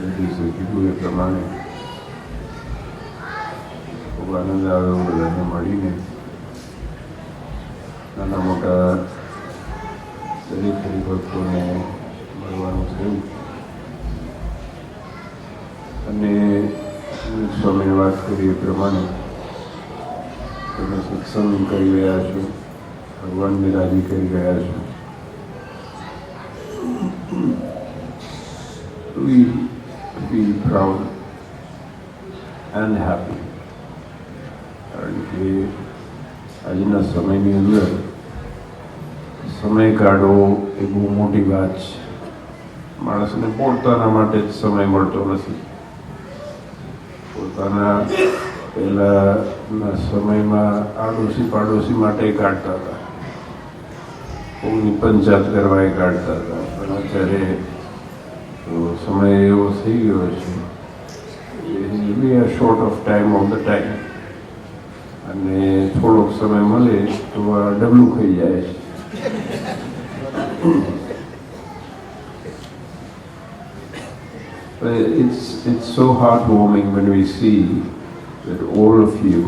લેડીઝે કીધું એ પ્રમાણે ખૂબ આનંદ આવ્યો બધાને મળીને. નાના મોટા દરેક હરિભક્તોને મળવાનું થયું અને સ્વામીએ વાત કરી એ પ્રમાણે તમે સત્સંગ કરી રહ્યા છો, ભગવાનને રાજી કરી રહ્યા છો. We feel proud and happy કારણ કે આજના સમયની અંદર સમય કાઢવો એ બહુ મોટી વાત છે. માણસને પોતાના માટે જ સમય મળતો નથી. પોતાના પહેલાંના સમયમાં આડોશી પાડોશી માટે કાઢતા હતા, કોઈની પંચાયત કરવા એ કાઢતા હતા. પણ અત્યારે તો સમય એવો થઈ ગયો છે, we are short of time of the time, અને થોડોક સમય મળે તો આ ડબલું ખાઈ જાય છે. It's so heartwarming when we see that all of you,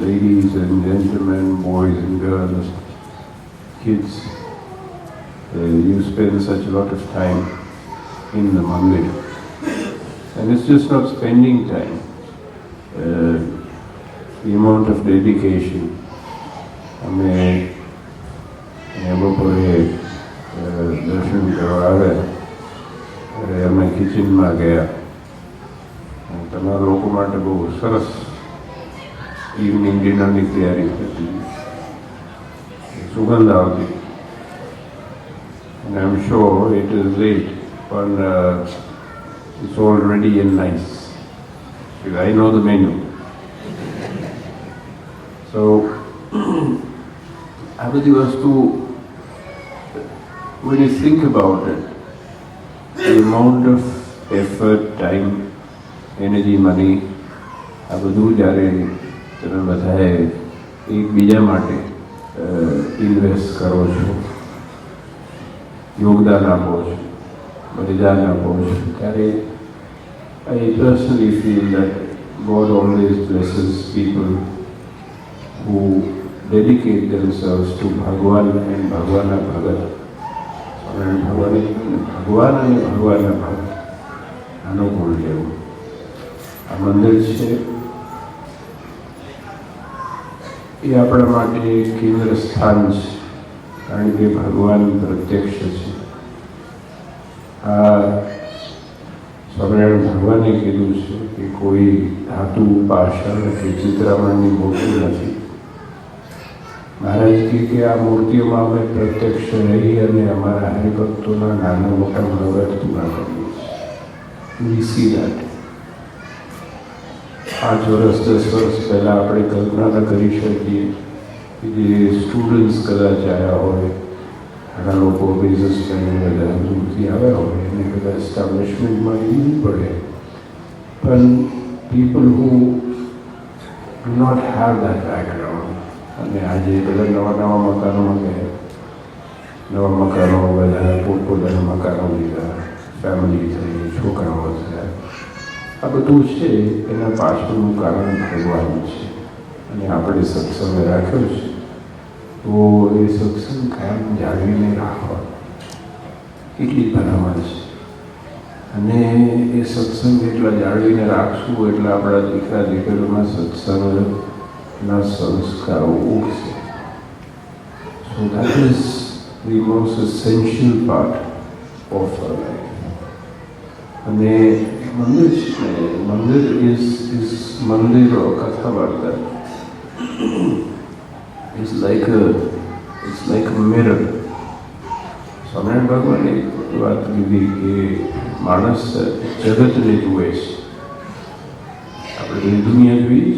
ladies and gentlemen, boys and girls, kids, you spend such a lot of time in the mandir. And it's just not spending time. The amount of dedication. અમે બપોરે દર્શન કરવા આવ્યા ત્યારે અમે કિચનમાં ગયા. તમારા લોકો માટે બહુ સરસ ઇવનિંગ ડિનરની તૈયારી થતી, સુગંધ આવતી. And I'm sure it is late, but it's all ready and nice. Because I know the menu. So, આ બધી વસ્તુ, when you think about it, the amount of effort, time, energy, money, આ બધું જ્યારે તમે બધાએ એકબીજા માટે ઇન્વેસ્ટ કરો છો, યોગદાન આપો છો, બલિદાન આપો છો, ત્યારે I personally feel that God always blesses people who dedicate themselves to Bhagwan and Bhagwana Bhagat. અને ભગવાન અને ભગવાનના ભગત આનો ગુણ લેવો. આ મંદિર છે એ આપણા માટે કેન્દ્ર સ્થાન છે, કારણ કે ભગવાન પ્રત્યક્ષ છે. આ સ્વામિનારાયણ ભગવાને કીધું છે કે કોઈ ધાતુ, પાષાણ કે ચિત્રામણની મૂર્તિ નથી. મહારાજ કહે કે આ મૂર્તિઓમાં અમે પ્રત્યક્ષ રહી અને અમારા હરિભક્તોના નાના મોટા મનોરથ પૂરા કરીએ છીએ. વી સી દેટ. 5 વર્ષ 10 વર્ષ પહેલાં આપણે કલ્પના ન કરી શકીએ કે જે સ્ટુડન્ટ્સ કદાચ આવ્યા હોય, ઘણા લોકો બિઝનેસમેન બધા દૂરથી આવ્યા હોય અને બધા એસ્ટાબ્લિશમેન્ટમાં જવું પડે, પણ people who do not have that background. અને આજે બધા નવા મકાનોમાં ગયા, નવા મકાનો બધા પોતપોતાના મકાનો લીધા, ફેમિલી થઈ, છોકરાઓ થયા. આ બધું છે એના પાછળનું કારણ ભગવાન છે. અને આપણે સત્સંગ રાખ્યો છે તો એ સત્સંગ કાયમ જાળવીને રાખવા એટલી ભલામણ છે. અને એ સત્સંગ એટલા જાળવીને રાખશું એટલે આપણા દીકરા દીકરીઓના સત્સંગના સંસ્કારો ઉગશે. So that is the most essential part of our life. અને મંદિર છે, મંદિર is મંદિર કથા વાર્તા. It's like a mirror. Swaminarayan ભગવાને વાત કીધી કે માણસ જગતને જુએ છે. આપણે બધી દુનિયા જોઈએ,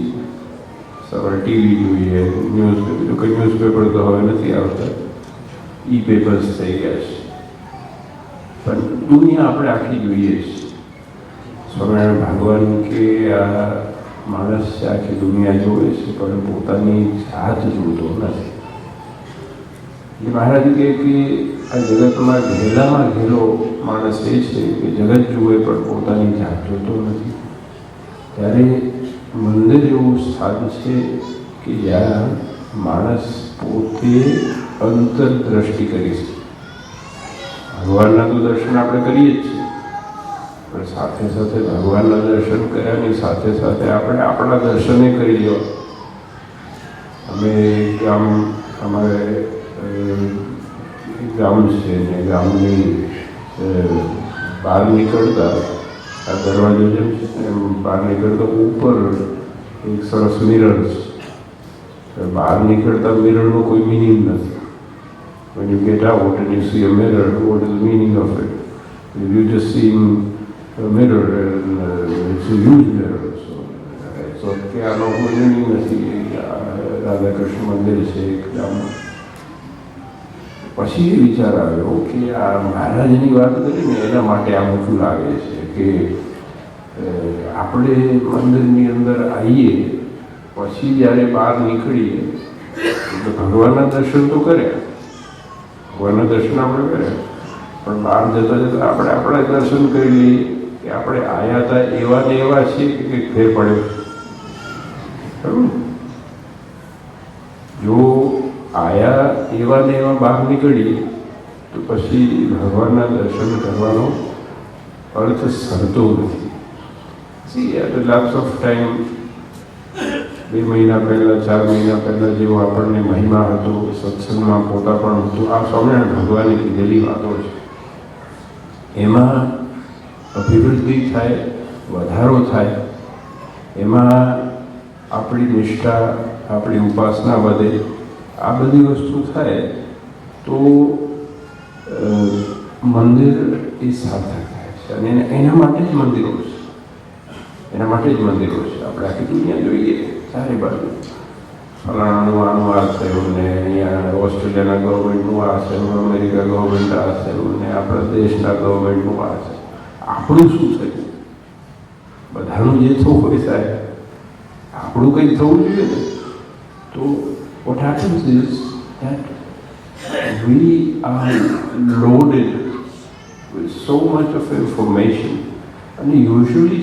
સવારે ટીવી જોઈએ, ન્યૂઝપેપર તો હવે નથી આવતા, પેપર્સ થઈ ગયા છે, પણ દુનિયા આપણે આખી જોઈએ છીએ. સ્વામિનારાયણ ભગવાન કે આ માણસ છે આખી દુનિયા જોવે છે પણ પોતાની જાત જોતો નથી. એટલે મહારાજ કહે કે આ જગતમાં ઘેલામાં ઘેલો માણસ એ છે કે જગત જુએ પણ પોતાની જાત જોતો નથી. ત્યારે મંદિર એવું સ્થાન છે કે જ્યાં માણસ પોતે અંતરદ્રષ્ટિ કરી શકે. ભગવાનના તો દર્શન આપણે કરીએ જ છીએ, પણ સાથે સાથે ભગવાનના દર્શન કર્યાની સાથે સાથે આપણે આપણા દર્શને કરી લેવા. અમે ગામ, અમારે ગામ છે ને ગામની બહાર નીકળતા આ દરવાજો જેમ છે એમ બહાર નીકળતા ઉપર એક સરસ મિરર છે. બહાર નીકળતા મિરરનો કોઈ મિનિંગ નથી. When you get out and you see a mirror, what is the meaning of it? You just see a mirror and it's a huge mirror. So કે આનો કોઈ મિનિંગ નથી. રાધા કૃષ્ણ મંદિર છે એક ગામમાં. પછી એ વિચાર આવ્યો કે આ મહારાજની વાત કરીને એના માટે આ મોટું લાગે છે કે આપણે મંદિરની અંદર આવીએ પછી જ્યારે બહાર નીકળીએ તો ભગવાનના દર્શન તો કર્યા, ભગવાનના દર્શન આપણે કર્યા, પણ બહાર જતાં જતાં આપણે આપણા દર્શન કરી લઈએ કે આપણે આવ્યા હતા એવા ને એવા છીએ કે કંઈક ફેર પડ્યો. ખરું? જો આયા એવા ને એવા બહાર નીકળીએ તો પછી ભગવાનના દર્શન કરવાનો અર્થ સરતો નથી. સી એટ લાપ્સ ઓફ ટાઈમ 2 મહિના પહેલાં, 4 મહિના પહેલાં જેવો આપણને મહિમા હતો, સત્સંગમાં પોતા પણ હતું, આ સ્વામિનારાયણ ભગવાને કીધેલી વાતો છે. એમાં અભિવૃદ્ધિ થાય, વધારો થાય, એમાં આપણી નિષ્ઠા, આપણી ઉપાસના વધે, આ બધી વસ્તુ થાય તો મંદિર એ સાર્થક થાય છે. અને એના માટે જ મંદિરો છે, એના માટે જ મંદિરો છે. આપણે આખી દુનિયા જોઈએ ચારે બાજુ ફલાણાનું આનું આ થયું ને અહીંયા ઓસ્ટ્રેલિયાના ગવર્મેન્ટનું આ થયું, અમેરિકા ગવર્મેન્ટ આ થયું ને આપણા દેશના ગવર્મેન્ટનું આ છે. આપણું શું થયું? બધાનું જે થવું હોય થાય, આપણું કંઈક થવું જોઈએ ને. તો what happens is that we are loaded with so much of information, and usually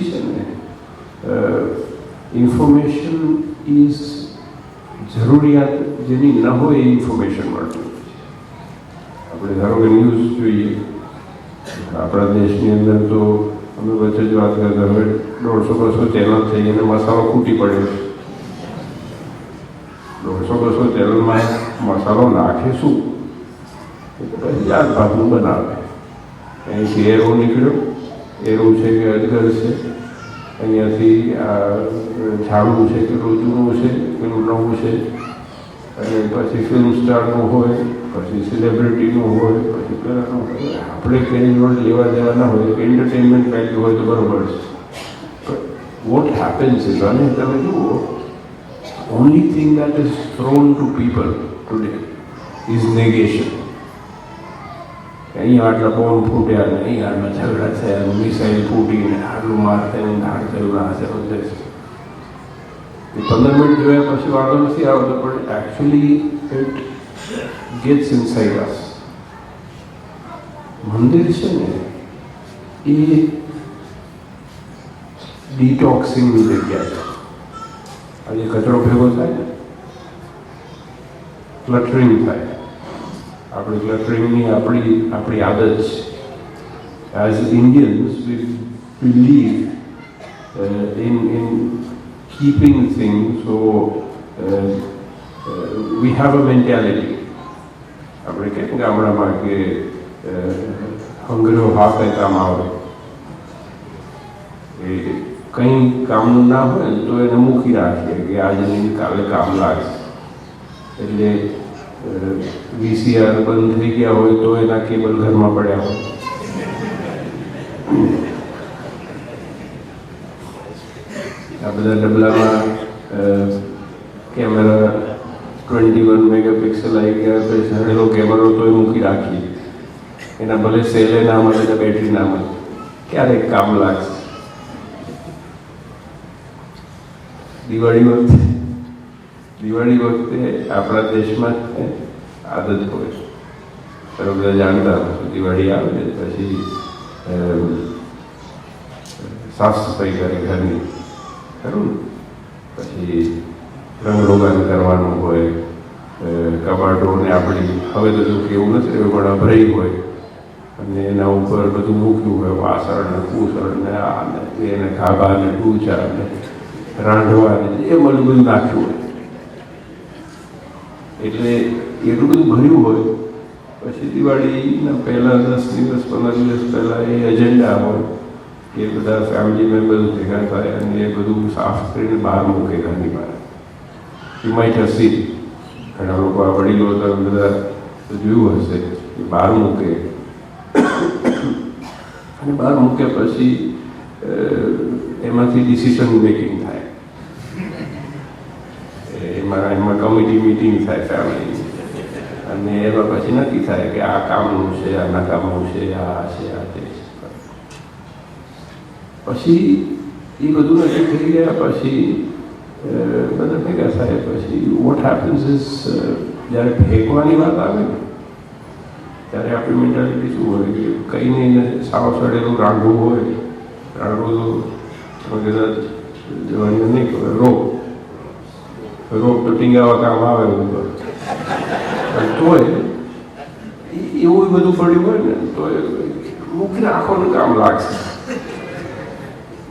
information is જરૂરિયાત જેની ન હોય એ ઇન્ફોર્મેશન મળતું હોય છે. આપણે ધારો કે ન્યૂઝ જોઈએ, આપણા દેશની અંદર તો અમે વચ્ચે જ વાત કરતા હવે 150-200 ચેનલ થઈ અને મસાલો ખૂટી પડ્યો છે. 150-200 ચેનલમાં મસાલો નાખે શું? પછી જાત ભાતનું બનાવે. અહીંથી એરો નીકળ્યો, એરો છે કે અજગર છે, અહીંયાથી આ ઝાડું છે કે રોજનું છે, પેલું નવું છે, અને પછી ફિલ્મ સ્ટારનું હોય, પછી સેલિબ્રિટીનું હોય, પછી પેલાનું હોય. આપણે કંઈ જોડે લેવા દેવા ના હોય, એન્ટરટેનમેન્ટ વેલ્યુ હોય તો બરાબર છે. પણ વોટ હેપન્સ ઇઝ, અને તમે જુઓ, only thing that is thrown to people today is negation. અહીંયા આટલા બોમ્બ ફૂટ્યા ને અહીંયા આટલા ઝઘડા થયા, મિસાઇલ ફૂટીને આટલું માર થયું, ધાડ થયું, ના થયું. 15 મિનિટ જોયા પછી વાંધો નથી આવતો, પણ એકચ્યુઅલી ઇટ ગેટ્સ ઇનસાઇડ અસ. મંદિર છે ને એ ડિટોક્સિંગની જગ્યા છે. આજે કચરો ભેગો થાય ને, ક્લટરિંગ થાય. આપણી ક્લટરિંગની આપણી આદત છે. As Indians V believe in keeping things, so we have a mentality. આપણે કેમ ગામડામાં કે હંગરો હા કંઈ કામ આવે, એ કંઈ કામનું ના હોય ને તો એને મૂકી રાખીએ કે આજે નહીં કાલે કામ લાગે. એટલે VCR બંધ થઈ ગયા હોય તો એના કેબલ ઘરમાં પડ્યા હોય. આ બધા ડબલામાં કેમેરા 21 મેગાપિક્સલ આવી ગયા તો સડેલો કેમેરો તો એ મૂકી રાખીએ. એના ભલે સેલે ના મળે તો બેટરી ના મળે, ક્યારેક કામ લાગશે. દિવાળી વખતે આપણા દેશમાં આદત હોય બધા જાણતા દિવાળી આવે પછી સાફ સફાઈ કરે ઘરની, ખરું ને? પછી રંગરોગાન કરવાનું હોય, કબાટોને આપણી હવે તો જો કે એવું નથી રહ્યું પણ અભરાઈ હોય અને એના ઉપર બધું મૂક્યું હોય, વાસણ ને કુસણ ને આ ને એને ખાબા ને ડૂચા ને રાંધવા ને એ બધું નાખ્યું હોય. એટલે એટલું બધું ભર્યું હોય. પછી દિવાળીના પહેલાં 10 દિવસ 15 દિવસ પહેલાં એ એજન્ડા હોય કે બધા ફેમિલી મેમ્બર્સ ભેગા થાય અને એ બધું સાફ કરીને બહાર મૂકે ઘરની બહાર. યુ માઇટ હેવ સીન, ઘણા લોકો આ વડીલો હતા બધા જોયું હશે કે બહાર મૂકે અને બહાર મૂકે પછી એમાંથી ડિસિઝન મેકિંગ થાય, એમાં કમિટી મિટિંગ થાય ફેમિલી, અને એમાં પછી નક્કી થાય કે આ કામનું છે, આના કામનું છે, આ છે, આ તે છે. પછી એ બધું નક્કી થઈ ગયા પછી બધા ભેગા થાય પછી વોટ હેપન્સ ઇઝ જ્યારે ફેંકવાની વાત આવે ને ત્યારે આપણી મેન્ટાલિટી શું હોય કે કંઈ નહીં સાવ સડેલું રાંધવું હોય, રાંધવું તો કદાચ જવાની નહીં ખબર, રોપ તો ટીંગાવા કામ આવે ઉપર, તોય એવું બધું પડ્યું હોય ને તો મૂકીને આખોનું કામ લાગશે.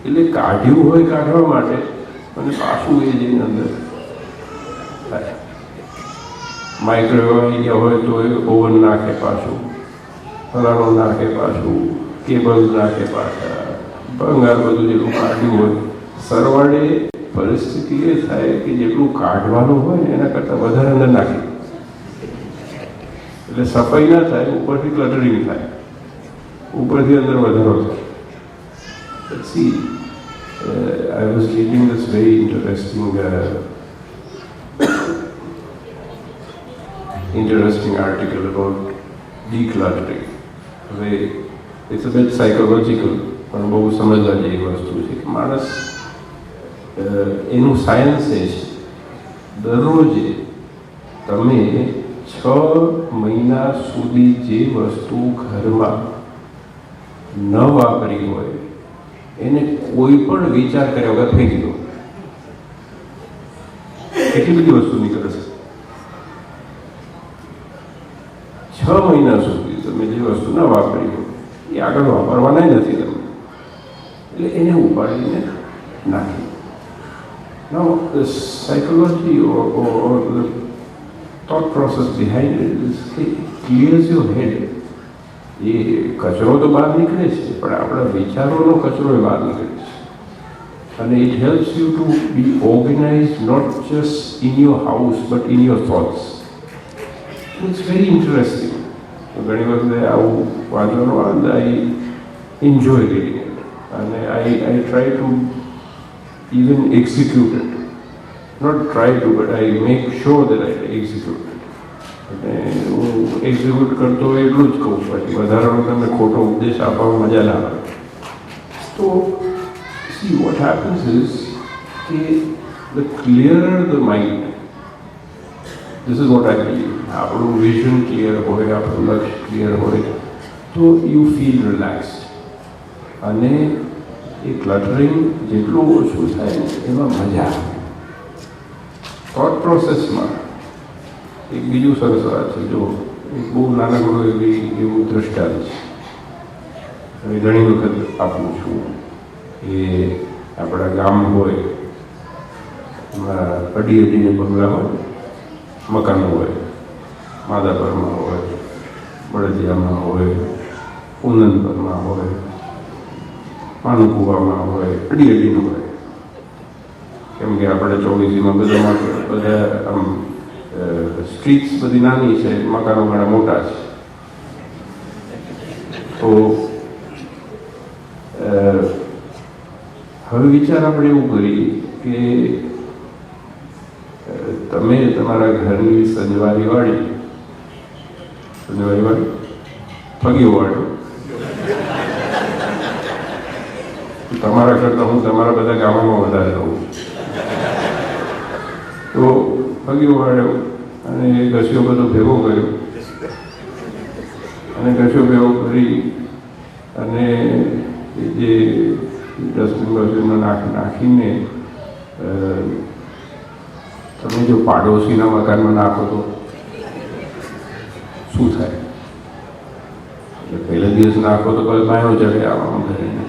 એટલે કાઢ્યું હોય કાઢવા માટે અને પાછું એ જઈને અંદર થાય. માઇક્રોવેવ આવી ગયા હોય તો એ ઓવન નાખે પાછું, ફલાણું નાખે પાછું, કેબલ નાખે પાછા, ભંગાર બધું જેટલું કાઢ્યું હોય. સરવાળે પરિસ્થિતિ એ થાય કે જેટલું કાઢવાનું હોય ને એના કરતાં વધારે અંદર નાખી, એટલે સફાઈ ના થાય, ઉપરથી ક્લટરિંગ થાય, ઉપરથી અંદર વધારો થાય. See, I was reading this very interesting article about decluttering. It's a bit psychological, પણ બહુ સમજવા જેવી વસ્તુ છે કે માણસ એનું સાયન્સ એ છે દરરોજે તમે 6 મહિના સુધી જે વસ્તુ ઘરમાં ન વાપરી હોય એને કોઈ પણ વિચાર કર્યા વગર ફેંકી દો. કેટલી બધી વસ્તુ નીકળે છે. 6 મહિના સુધી તમે જે વસ્તુ ન વાપરી હોય એ આગળ વાપરવાના નથી તમે, એટલે એને ઉપાડીને નાખી. Now the psychology or the thought process behind it is it clears your head. એ કચરો તો બહાર નીકળે છે પણ આપણા વિચારોનો કચરો એ બહાર નીકળે છે, અને it helps you to be organised not just in your house but in your thoughts. It's very interesting. ઘણી વખતે આવું વાંચવાનું આવે આઈ એન્જોય રીડિંગ ઇટ અને આઈ try to even execute it. Not try to, but I make sure that I execute it. અને હું execute કરતો એટલું જ કહું, પછી વધારાનો તમને ખોટો ઉપદેશ આપવામાં મજા ના આવે. તો see what happens is કે the clearer the mind, this is what I believe, આપણું વિઝન ક્લિયર હોય, આપણું લક્ષ્ય ક્લિયર હોય તો you feel relaxed. અને એ ક્લટરિંગ જેટલું ઓછું થાય એમાં મજા આવે. થોટ પ્રોસેસમાં એક બીજું સરસ વાત છે. જો એક બહુ નાનકડું એવું દ્રષ્ટાંત છે, હવે ઘણી વખત આપું છું. એ આપણા ગામ હોય એમાં અડીને બંગલા હોય, મકાનો હોય, માધાપરમાં હોય, બળદિયામાં હોય, પૂનમપરમાં હોય, પાનકુવામાં હોય, અડીનું હોય. કેમ કે આપણે 24માં બધા આમ સ્ટ્રીટ્સ બધી નાની છે, મકાનો ઘણા મોટા છે. તો હવે વિચાર આપણે એવું કરીએ કે તમે તમારા ઘરની સંજવારીવાળી ફગીઓવાળી તમારા કરતાં હું તમારા બધા ગામોમાં વધારે રહું. તો ફગીઓ વાળ્યો અને એ ઘસ્યો બધો ભેગો કર્યો અને કશું એવું કરી અને જે ડસ્ટબિન નાખીને તમે જો પાડોશીના મકાનમાં નાખો તો શું થાય? એટલે પહેલા દિવસ નાખો તો પછી માયો ચડે આવવામાં કરીને,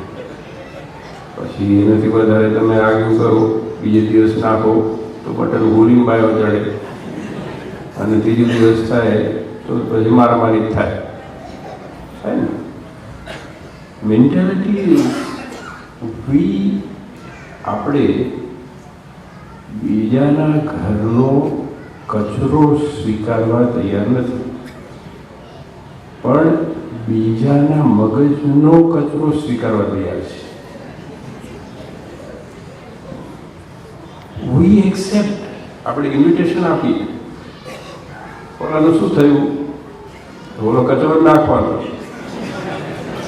પછી એનાથી વધારે તમે આગળ કરો, બીજે દિવસ નાખો તો બટન ગોળીને બાયો ચડે, અને ત્રીજો દિવસ થાય તો પછી મારામારી જ થાય ને. મેન્ટાલિટી આપણે બીજાના ઘરનો કચરો સ્વીકારવા તૈયાર નથી, પણ બીજાના મગજનો કચરો સ્વીકારવા તૈયાર છે. વી એક્સેપ્ટ. આપણે ઇન્વિટેશન આપીએ, ઓલાનું શું થયું, ઓલો કચરો નાખવાનો.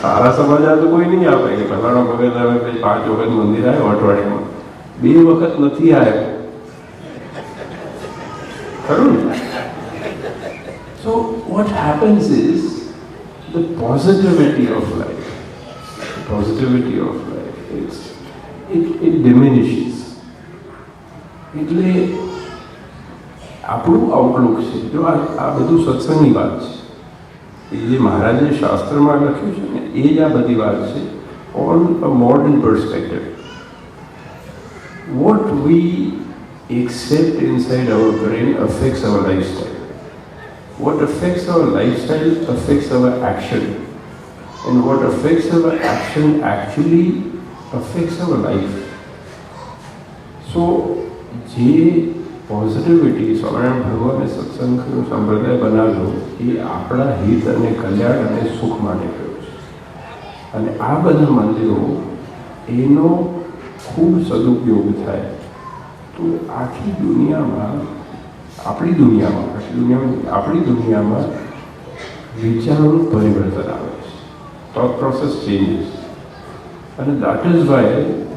સારા સમાચાર તો કોઈ નહીં આપે કે ફલાણો વખત આવે, 5 વખત મંદિર આવ્યો અઠવાડિયામાં, 2 વખત નથી આવ્યો, ખરું ને? So what happens is the positivity of life, it diminishes. એટલે આપણું આઉટલુક છે. જો આ બધું સત્સંગની વાત છે, એ જે મહારાજે શાસ્ત્રમાં લખ્યું છે ને, એ જ આ બધી વાત છે on a modern perspective. What we accept inside our brain affects our lifestyle. What affects our lifestyle affects our action. And what affects our action actually affects our life. So, જે પોઝિટિવિટી સ્વામિનારાયણ ભગવાને સત્સંગ સંપ્રદાય બનાવ્યો એ આપણા હિત અને કલ્યાણ અને સુખ માટે કર્યો છે. અને આ બધા મંદિરો એનો ખૂબ સદુપયોગ થાય તો આખી દુનિયામાં વિચારોનું પરિવર્તન આવે છે. thought process changes. And that is why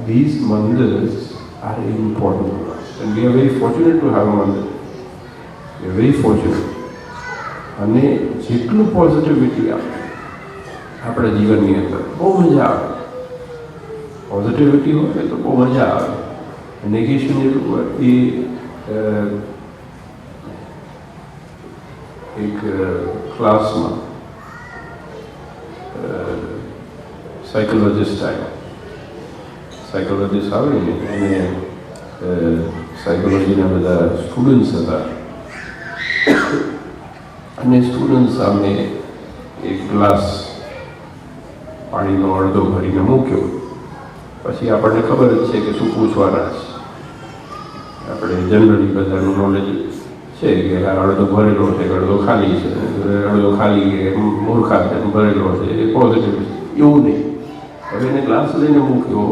these mandirs are important for us. And we are very fortunate to have a mandir. We are very fortunate. અને જેટલું પોઝિટિવિટી આપણા જીવનની અંદર બહુ મજા આવે. પોઝિટિવિટી હોય તો બહુ મજા આવે. નેગેશન જેટલું હોય એ એક ક્લાસમાં સાયકોલોજિસ્ટ આવે ને, અને સાયકોલોજીના બધા સ્ટુડન્ટ્સ હતા, અને સ્ટુડન્ટ સામે એક ગ્લાસ પાણીનો અડધો ભરીને મૂક્યો. પછી આપણને ખબર જ છે કે શું પૂછવાના છે. આપણે જનરલી બધાનું નોલેજ છે કે આ અડધો ભરેલો છે, અડધો ખાલી છે, અડધો ખાલી કે મૂર્ખા છે, ભરેલો છે, એ પોઝિટિવ છે, એવું નહીં. હવે એને ગ્લાસ લઈને મૂક્યો,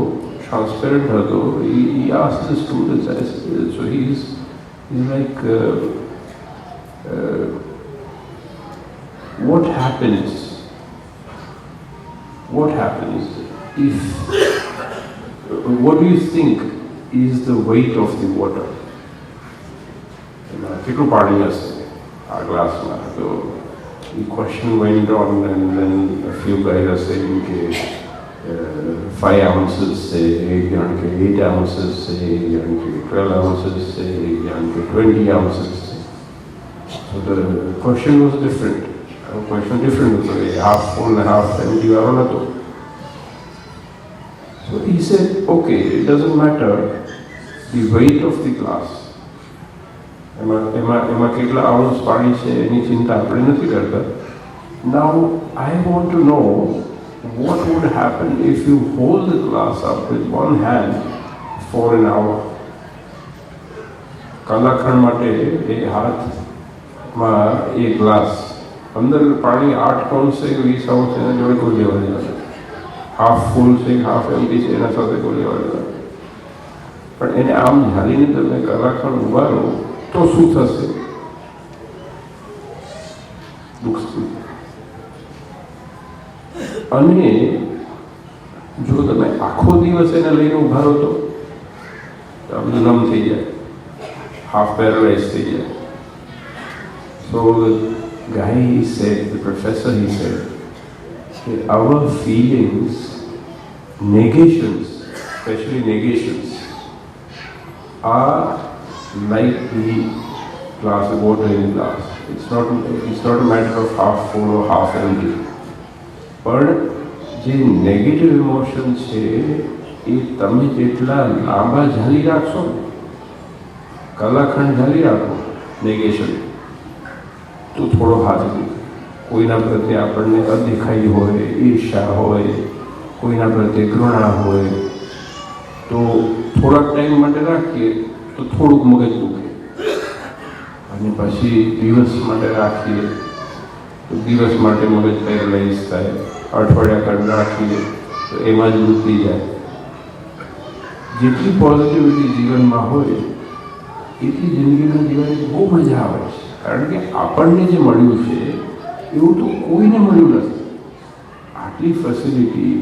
ટ્રાન્સપેરન્ટ હતો. He asked the students, so he's like, what happens if, what do you think is the weight of the water? કેટલું પાણી હશે આ ગ્લાસમાં? તો the question went on, and then a few guys are saying કે 5 ounces છે, એક જણ કે 8 ounces છે, એક જણ કે 12 ounces છે, એક જણ કે 20 ounces છે. So the question was different. હતો, એ half full and half empty વાળો નહોતો. So he said, okay, it doesn't matter the weight of the glass. એમાં કેટલા આઉન્સ પાણી છે એની ચિંતા આપણે નથી કરતા. Now I want to know what would happen if you hold the glass up with one hand for an hour. કલાકણ માટે એ હાથમાં એ ગ્લાસ, અંદર પાણી 8 ounce છે કે 20 ounce એના જોડે કોઈ લેવા દેવા, હાફ ફૂલ છે કે હાફ એમ્પટી છે એના સાથે કોઈ લેવા દેવા. પણ એને આમ ઝાલીને તમે કલાકણ ઉભા રહો તો શું થશે? અને જો તમે આખો દિવસ એને લઈને ઉભા રહો તો આ બધું નમ થઈ જાય, હાફ પેરાલાઇઝ થઈ જાય. સો guy, he said, the professor, he said, that our feelings, negations, especially negations, are like the glass of water in glass. It's not a matter of half full or half empty. પણ જે negative emotion છે એ તમે જેટલા લાંબા ઝાલી રાખશો ને, કલાખંડ ઝાલી રાખો negation, તો થોડો હાથ દુખે. કોઈના પ્રત્યે આપણને અદેખાઈ હોય, ઈર્ષા હોય, કોઈના પ્રત્યે ઘૃણા હોય, તો થોડાક ટાઈમ માટે રાખીએ તો થોડુંક મગજ દુખે, અને પછી દિવસ માટે રાખીએ તો દિવસ માટે મગજ પેરેલાઇઝ થાય, અઠવાડિયા કાઢ રાખીએ તો એમાં જ ઉતરી જાય. જેટલી પોઝિટિવિટી જીવનમાં હોય એટલી જિંદગીમાં જીવવાની બહુ મજા આવે છે. કારણ કે આપણને જે મળ્યું છે એવું તો કોઈને મળ્યું નથી. આટલી ફેસિલિટી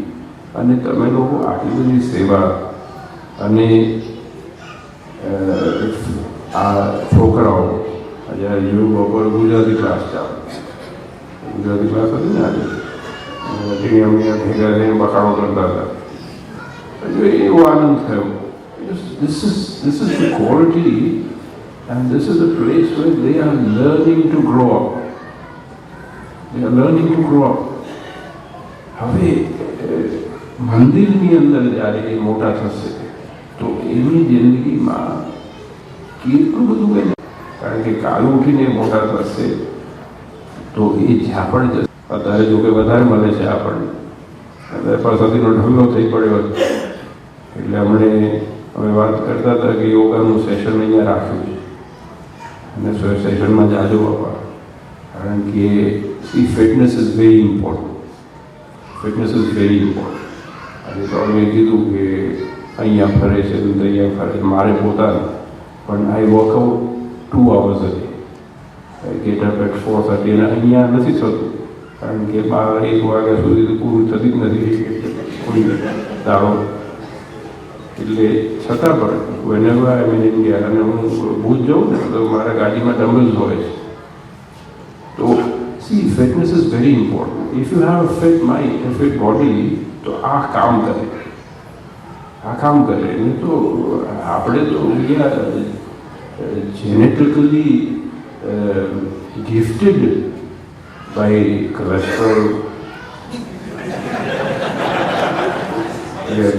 અને તમે લોકો આટલી બધી સેવા, અને આ છોકરાઓ જ્યારે જેવું બપોર ગુજરાતી ક્લાસ ચાલે, ગુજરાતી ક્લાસ હતી ને આજે, અમે ભેગા થઈને બખાડો કરતા હતા. એવો આનંદ થયો. This is the quality, and this is the place where they are learning to grow up. They are learning to grow up. હવે મંદિરની અંદર જ્યારે એ મોટા થશે તો એની જિંદગીમાં કેટલું બધું એને, કારણ કે કાલ ઉઠીને મોટા થશે તો એ જ્યાં પણ જશે. અત્યારે જો કે વધારે મળે છે આપણને, અત્યારે પરસાદીનો ઢગલો થઈ પડ્યો હતો. એટલે હમણે અમે વાત કરતા હતા કે યોગાનું સેશન અહીંયા રાખ્યું છે, અને સેશનમાં જાજો બાપા, કારણ કે C fitness is very important. Fitness is very important. અને તો મેં કીધું કે અહીંયા ફરે છે તો અહીંયા ફરે છે. મારે પોતાને પણ I work out 2 hours a day. I get up at 4:30, અને અહીંયા નથી થતું કારણ કે 12-1 વાગ્યા સુધી તો પૂરું થતી જ નથી કોઈ દાડો. એટલે છતાં પણ whenever I'm in India, અને હું ભૂજ જાઉં ને તો મારા ગાડીમાં ડમ્બલ્સ હોય છે. તો see, fitness is very important. If you have a fit mind, a fit body, તો આ કામ કરે. નહીં તો આપણે તો genetically gifted by cholesterol. We are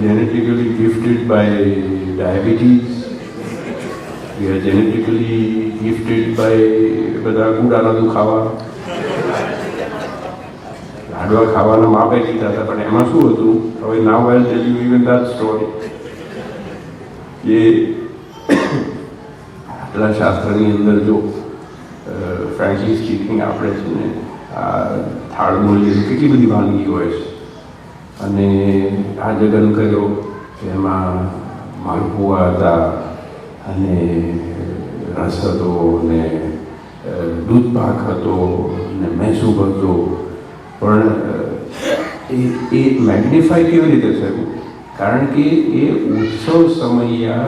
genetically gifted by diabetes. We are genetically gifted by બધા ગુડાના દુખાવા. લાડવા ખાવાના માપે કીધા હતા, પણ એમાં શું હતું, હવે now I tell you even that story. કે આટલા શાસ્ત્રની અંદર જો ફ્રેન્કલી સ્પીકિંગ આપણે છે ને આ થાળમૂળ કેટલી બધી વાનગી હોય છે, અને આ જગન કર્યો એમાં માલપુઆ હતા, અને રસ હતો, ને દૂધ પાક હતો, ને મૈસૂર હતો. પણ એ મેગ્નિફાય કેવી રીતે થયું? કારણ કે એ ઉત્સવ સમયે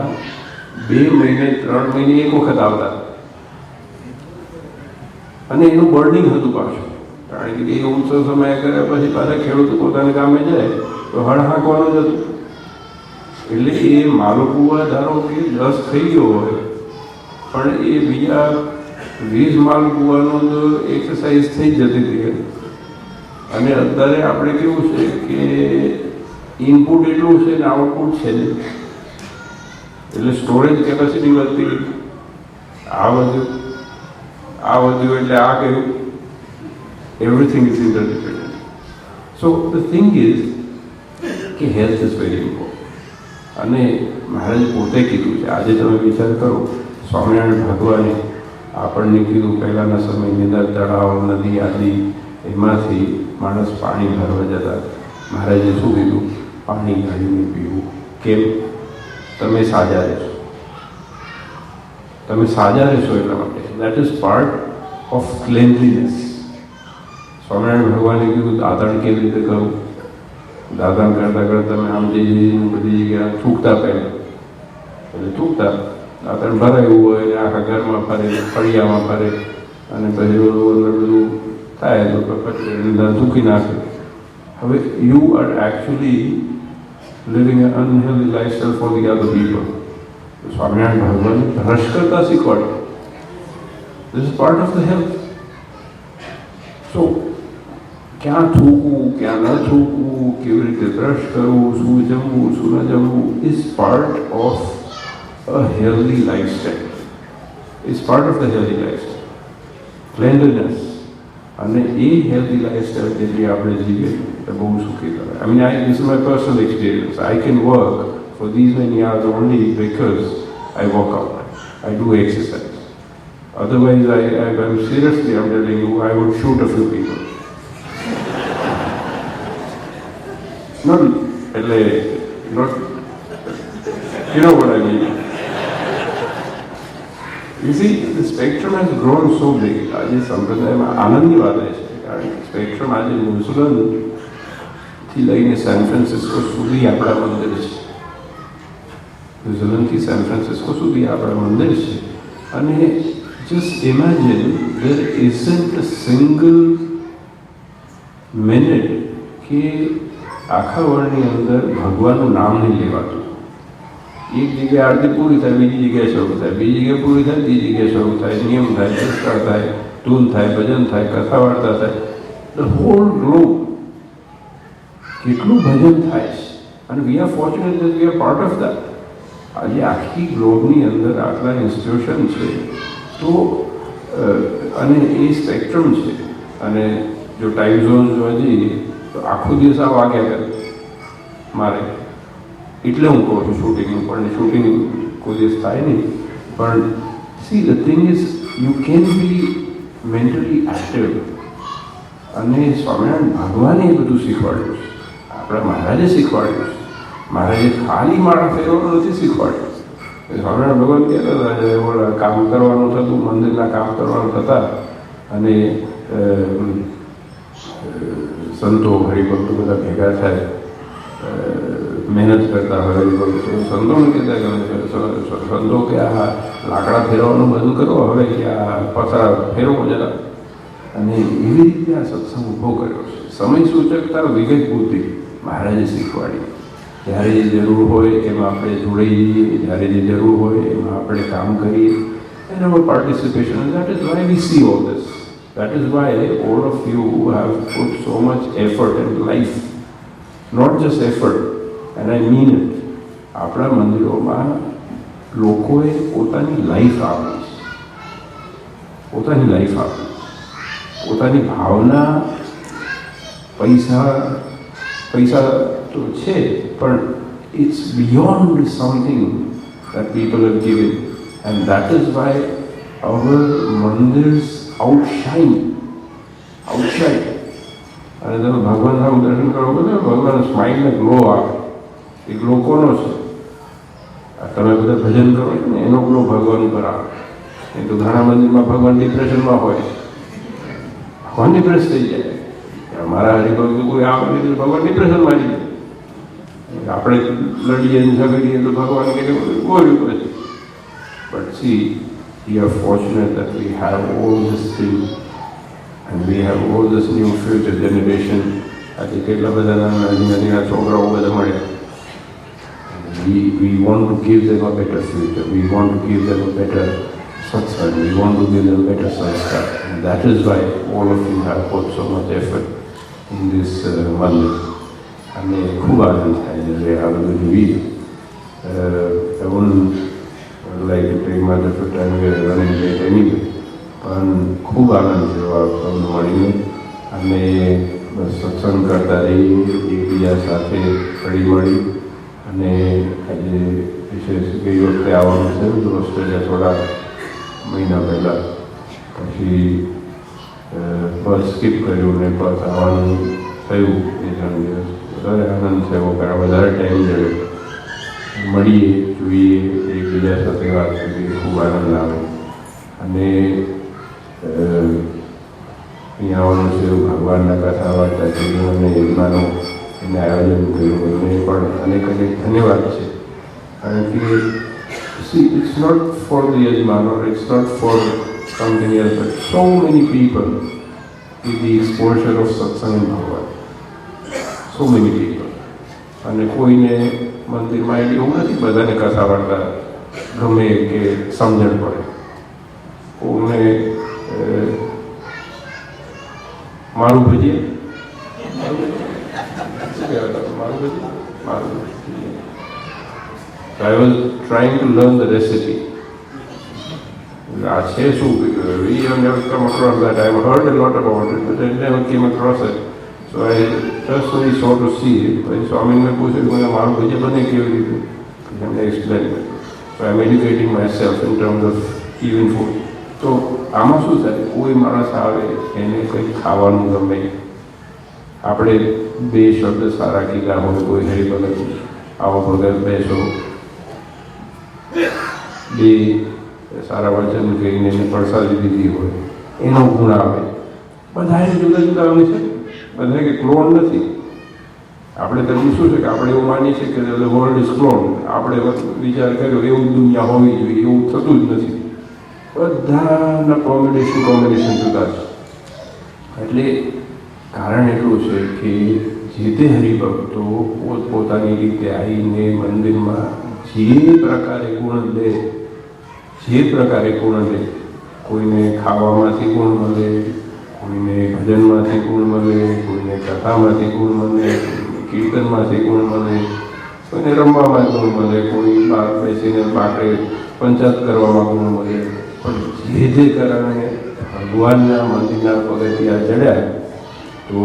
2 મહિને 3 મહિને એક વખત આવતા, અને એનું બર્નિંગ હતું પાછું. કારણ કે એ ઉત્સવ સમય કર્યા પછી પાછા ખેડૂતો પોતાના ગામે જાય તો હળ હાંકવાનું જ હતું. એટલે એ માલપુઆ ધારો કે 10 થઈ ગયો હોય, પણ એ બીજા 20 માલપુઆનો તો એક્સરસાઇઝ થઈ જ જતી હતી. અને અત્યારે આપણે કેવું છે કે ઇનપુટ એટલું છે ને આઉટપુટ છે ને, એટલે સ્ટોરેજ કેપેસિટી વધતી, આ વધ્યું એટલે આ કહ્યું. Everything is interdependent. So the thing is કે હેલ્થ ઇઝ વેરી ઇમ્પોર્ટન્ટ. અને મહારાજ પોતે કીધું છે, આજે તમે વિચાર કરો, સ્વામિનારાયણ ભગવાને આપણને કીધું પહેલાંના સમયની અંદર તળાવ, નદી આદિ એમાંથી માણસ પાણી ભરવા જતા. મહારાજે શું કીધું? પાણી કાઢીને પીવું. કેમ? તમે સાજા રહેશો. એટલા માટે. That is part of cleanliness. Swaminarayan ભગવાને કીધું દાંતણ કેવી રીતે કરવું? દાંતણ કરતાં તમે આમ જઈ બધી જગ્યાએ થૂકતા પહેલાં, એટલે થૂકતા દાંતણ ભરાયું હોય, આખા ઘરમાં ફરે, ફળિયામાં ફરે, અને પછી અંદર બધું થાય તો ઝૂકી નાખે. હવે you are actually living an unhealthy lifestyle for the other people. Swaminarayan ભગવાન રશ કરતા શીખવાડે. This is part of the health. So ક્યાં થૂકવું, ક્યાં ન થૂકવું, કેવી રીતે બ્રશ કરવું, શું જમવું, શું ન જમવું is part of a healthy lifestyle. Is part of the healthy lifestyle. Cleanliness અને એ હેલ્ધી લાઇફસ્ટાઇલ જેટલી આપણે જીવીએ એ બહુ સુખી કરે. I mean, this is my personal experience. I can work for these many hours only because I work out. I do exercise. Otherwise, I'm seriously, I'm telling you, I would shoot a few people. Not, you know what I mean. You see, the spectrum has grown so big. આજે સંપ્રદાયમાં આનંદની વાત એ છે કારણ કે spectrum આજે ન્યુઝીલેન્ડથી લઈને Sen Francisco સુધી આપણા મંદિર છે. ન્યુઝીલેન્ડથી સેન ફ્રાન્સિસ્કો સુધી આપણા મંદિર છે. અને just imagine there isn't a single minute કે આખા વર્લ્ડની અંદર ભગવાનનું નામ નહીં લેવાતું. એક જગ્યાએ આરતી પૂરી થાય, બીજી જગ્યાએ શરૂ થાય, બીજી જગ્યાએ પૂરી થાય, ત્રીજી જગ્યાએ શરૂ થાય, નિયમ થાય, પુરસ્કાર થાય, ધૂન થાય, ભજન થાય, કથા વાર્તા થાય. ધ હોલ ગ્લોબ કેટલું ભજન થાય છે. અને we are fortunate that we are part of that. આજે આખી ગ્લોબની અંદર આટલા ઇન્સ્ટિટ્યુશન છે તો અને એ સ્પેક્ટ્રમ છે. અને જો ટાઈમ ઝોન જોવા જઈએ તો આખો દિવસ આ વાગ્યા કરે મારે. એટલે હું કહું છું શૂટિંગનું, પણ શૂટિંગ કોઈ દિવસ થાય નહીં. પણ see the thing is you can be mentally active. અને સ્વામિનારાયણ ભગવાને એ બધું શીખવાડ્યું છે, આપણા મહારાજે શીખવાડ્યું છે. મહારાજે ખાલી માળા ફેરવાનું નથી શીખવાડ્યું. સ્વામિનારાયણ ભગવાન કહેતા હતા કામ કરવાનું થતું, મંદિરના કામ કરવાનું થતા અને સંતો હરિભક્તો બધા ભેગા થાય, મહેનત કરતા હોય હરિભક્તો. સંતોને કહેતા સંતો કે આ લાકડા ફેરવાનું બંધ કરો હવે, કે આ પથરા ફેરવો જરા. અને એવી રીતે આ સત્સંગ ઊભો કર્યો છે. સમય સૂચકતા વિવેક બુદ્ધિ મહારાજે શીખવાડી. જ્યારે જે જરૂર હોય એમાં આપણે જોડાઈ જઈએ, જ્યારે જે જરૂર હોય એમાં આપણે કામ કરીએ. And hour participation, that is why we C all this. That is why all of you have put so much effort in life. Not just effort, and I mean it. આપણા મંદિરોમાં લોકોએ પોતાની લાઈફ આપી છે, પોતાની life આપી, પોતાની ભાવના. પૈસા તો છે પણ it's beyond something that people have given, and that is why our mandirs outshine. અને તમે ભગવાન સામે દર્શન કરો છો ભગવાન સ્માઇલને ગ્લો આવે. એ ગ્લો કોનો છે? તમે બધા ભજન કરો છો ને એનો ગ્લો ભગવાન ઉપર આવે. એ તો ઘણા મંદિરમાં ભગવાન ડિપ્રેશનમાં હોય, ભગવાન ડિપ્રેસ થઈ જાય. મારા હરિભક્તો કોઈ આ મંદિર ભગવાન ડિપ્રેશનમાં આવી જાય. આપણે લડીએ ઝઘડીએ તો ભગવાન કે કોઈ પડે. But she, we are fortunate that we have all this thing and we have all this new future generation. આજે કેટલા બધા નાના છોકરાઓ બધા મળ્યા. We want to give them a better future. We want to give them a better satsang. We want to give them better sanskar. And that is why all of you have put so much effort in this mandir. અને ખૂબ આનંદ થાય છે આ બધું જોઈએ. I wouldn't like to take much of your time, we are running late anyway. પણ ખૂબ આનંદ થયો તમને મળીને. અને બસ સત્સંગ કરતા રહીએ, એકબીજા સાથે હળી મળી. અને આજે વિશેષ ગઈ વખતે આવવાનું છે ઓસ્ટ્રેલિયા થોડા મહિના પહેલાં, પછી બસ સ્કીપ કર્યું ને બસ આવવાનું થયું. એ 3 દિવસ વધારે આનંદ થયો કારણ વધારે ટાઈમ મળ્યો. મળીએ, જોઈએ, એકબીજા સાથે વાત કરીએ, ખૂબ આનંદ આવે. અને અહીંયા આવવાનું છે ભગવાનના કથા વાર્તા કર્યું અને યજમાનો એને આયોજન કર્યું. એને પણ અનેક ધન્યવાદ છે. કારણ કે see, it's not for the યજમાનો, it's not for something else, but so many people with the exposure of satsang and Bhagavad. So many people. અને કોઈને મંદિરમાં એવું નથી બધાને કથા વાર્તા ગમે કે સમજણ પડે. કોઈને મારું ભજીએ So I was trying to learn the recipe. We have never come across that. I have heard a lot about it, but I never came across it. So I personally sought to see it. But Swami me પૂછ્યું કે મારું ભજીયા બને કેવી રીતે? I explained it. So I am educating myself in terms of even food. So આમાં શું થાય? કોઈ માણસ આવે એને કંઈ ખાવાનું ગમે, આપણે બે શબ્દ સારા કીધા હોય, કોઈ હરી ભગત આવો ભગત બેસો, બે સારા વચન કહીને એને પ્રસાદી દીધી હોય, એનો ગુણ આવે. બધાએ જુદા જુદા આવે છે, બધાએ કે ક્લોન નથી. આપણે તો શું છે કે આપણે એવું માનીએ છીએ કે ધ વર્લ્ડ ઇઝ ક્લોન. આપણે વિચાર કર્યો એવું દુનિયા હોવી જોઈએ, એવું થતું જ નથી. બધાના કોમ્બિનેશન જુદા છે. એટલે કારણ એટલું છે કે જે તે હરિભક્તો પોતપોતાની રીતે આવીને મંદિરમાં જે પ્રકારે ગુણ લે, કોઈને ખાવામાંથી ગુણ મળે, કોઈને ભજનમાંથી ગુણ મળે, કોઈને કથામાંથી ગુણ મળે, કોઈને કીર્તનમાંથી ગુણ મળે, કોઈને રમવામાં ગુણ મળે, કોઈ બહાર બેસીને બાકડે પંચાયત કરવામાં ગુણ મળે. પણ જે કારણે ભગવાનના મંદિરના પગથિયા ચડ્યા તો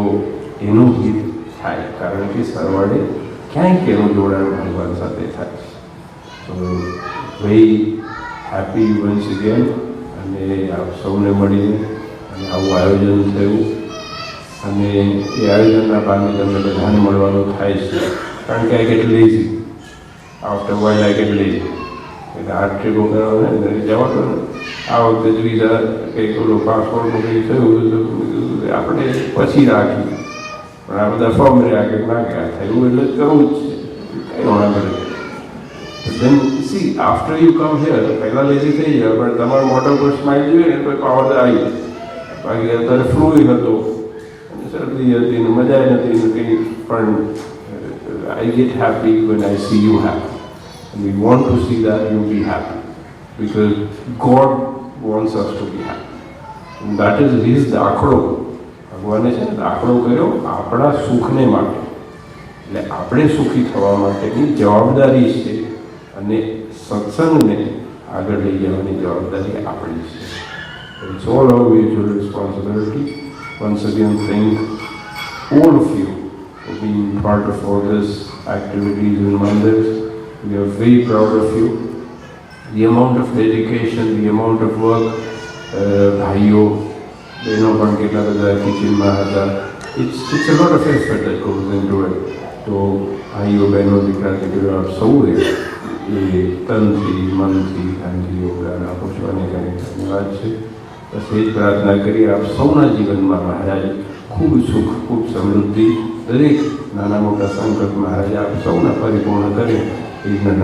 એનું હિત થાય, કારણ કે સરવાળે ક્યાંક એનું જોડાણ ભગવાન સાથે થાય. તો વેરી હેપી વન્સ અગેન. અને આપ સૌને મળીને અને આવું આયોજન થયું, અને એ આયોજનના ભાગને તમને બધાને મળવાનું થાય છે. કારણ કે I get lazy after while, I get lazy. એટલે આ ટ્રીપો કરવાને જવા દો ને. આ વખતે જ વિઝા કંઈક ઓલું પાસપોર્ટનું કંઈક થયું આપણે પછી રાખી, પણ આ બધા ફોર્મ રહ્યા કે ના ગયા થયું એટલે જ કરવું જ છે, કંઈ હોણા કરે. Then see after you come here, પહેલાં લેઝી થઈ જાય, પણ તમારો મોટા પર સ્માઇલ જોઈએ ને તો પાવર આવી જાય. બાકી અત્યારે ફ્લૂ હતો, શરદી હતી ને મજા નથી ને કંઈ, પણ I get happy when I C you happy. And we want to see that you be happy, because God wants us to be happy. And that is His દાખલો. ભગવાને છે ને દાખલો કર્યો આપણા સુખને માટે, એટલે આપણે સુખી થવા માટેની જવાબદારી છે, અને સત્સંગને આગળ લઈ જવાની જવાબદારી આપણી છે. It's all our mutual responsibility. Once again, thank all of you for being part of all this activities in Mandirs. We are very proud of you. The amount of dedication, the amount of work, ભાઈઓ બહેનો પણ કેટલા બધા કિચનમાં હતા. It's a lot of effort that goes into it. તો ભાઈઓ બહેનો દીકરા દીકરીઓ આપ સૌએ એ તનથી મનથી ધનથી યોગદાન આપો છો, અને ઘણી ધન્યવાદ છે. બસ એ જ પ્રાર્થના કરી આપ સૌના જીવનમાં મહારાજ ખૂબ સુખ, ખૂબ સમૃદ્ધિ, દરેક નાના મોટા સંકટ મહારાજ આપ સૌના પરિપૂર્ણ કરે. Even